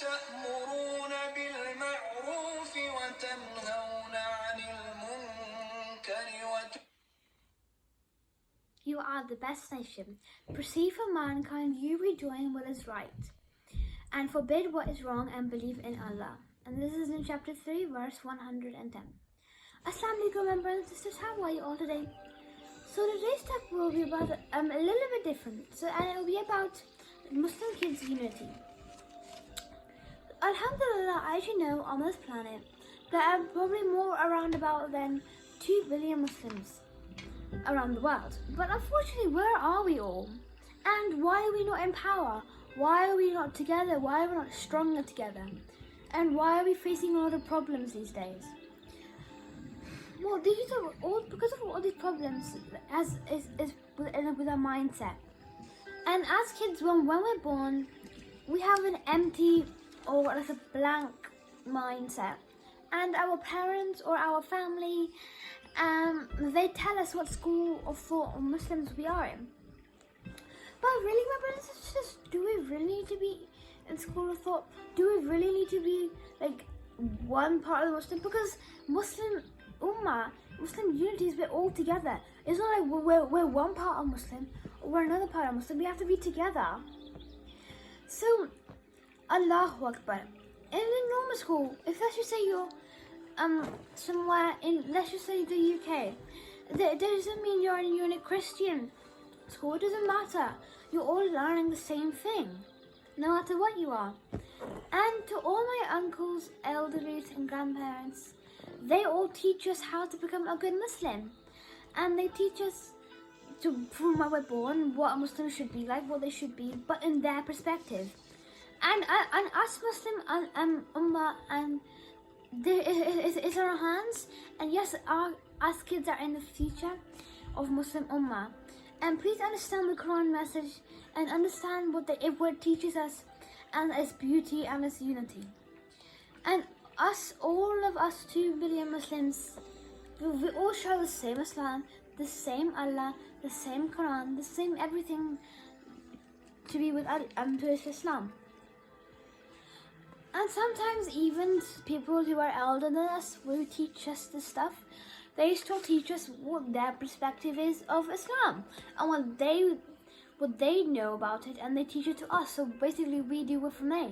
تأمرون بالمعروف وتنهون عن المنكر You are the best nation. Perceive for mankind you be doing what is right, and forbid what is wrong, and believe in Allah. And this is in chapter 3, verse 110. Assalamu alaikum, my brothers and sisters. How are you all today? So today's talk will be about a little bit different. And it will be about Muslim kids' unity. Alhamdulillah, as you know, on this planet, there are probably more around about than 2 billion Muslims around the world. But unfortunately, where are we all? And why are we not in power? Why are we not together? Why are we not stronger together? And why are we facing all the problems these days? Well, these are all because of all these problems is with our mindset. And as kids, when we're born, we have an empty or like a blank mindset. And our parents or our family, they tell us what school of thought of Muslims we are in. But really, my brothers and sisters, do we really need to be in school of thought? Do we really need to be like one part of the Muslim? Because Muslim Ummah, Muslim unity is we're all together. It's not like we're one part of Muslim or we're another part of Muslim. We have to be together. So, Allahu Akbar. In a normal school, if let's just say you're somewhere in, let's just say the UK, that doesn't mean you're in a Christian school. It doesn't matter. You're all learning the same thing, no matter what you are. And to all my uncles, elderly and grandparents, they all teach us how to become a good Muslim. And they teach us from where we're born, what a Muslim should be like, what they should be, but in their perspective. And us Muslim Ummah, and it's in our hands. And yes, us kids are in the future of Muslim Ummah. And please understand the Quran message and understand what the word teaches us, and its beauty and its unity. And us, all of us 2 billion Muslims, we all share the same Islam, the same Allah, the same Quran, the same everything to be with to Islam. And sometimes even people who are elder than us, who teach us this stuff, they still teach us what their perspective is of Islam and what they know about it, and they teach it to us. So basically we do it from there.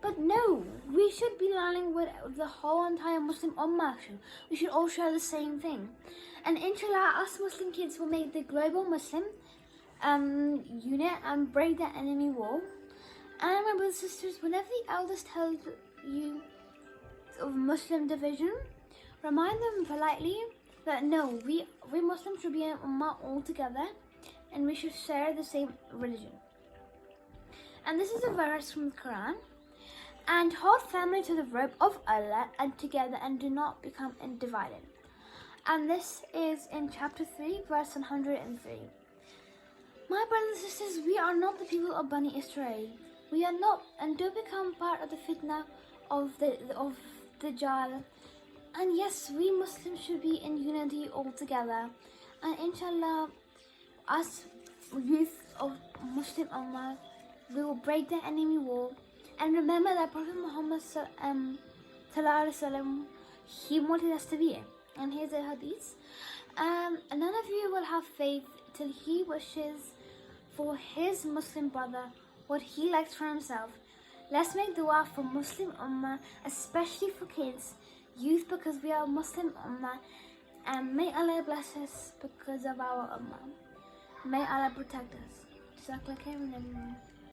But no, we should be learning what the whole entire Muslim Ummah should. We should all share the same thing. And inshallah, us Muslim kids will make the global Muslim unit and break the enemy wall. And my brothers and sisters, whenever the elders tell you of Muslim division, remind them politely that no, we Muslims should be an Ummah all together, and we should share the same religion. And this is a verse from the Quran. And hold firmly to the rope of Allah and together, and do not become divided. And this is in chapter 3, verse 103. My brothers and sisters, we are not the people of Bani Israel. We are not, and don't become part of the fitna of the Dajjal. And yes, we Muslims should be in unity all together. And inshallah, us youth of Muslim Ummah, we will break the enemy wall. And remember that Prophet Muhammad he wanted us to be it. And here's the hadith. None of you will have faith till he wishes for his Muslim brother what he likes for himself. Let's make dua for Muslim Ummah, especially for kids, youth, because we are Muslim Ummah. And may Allah bless us because of our Ummah. May Allah protect us. Jazakallah khairan, everyone.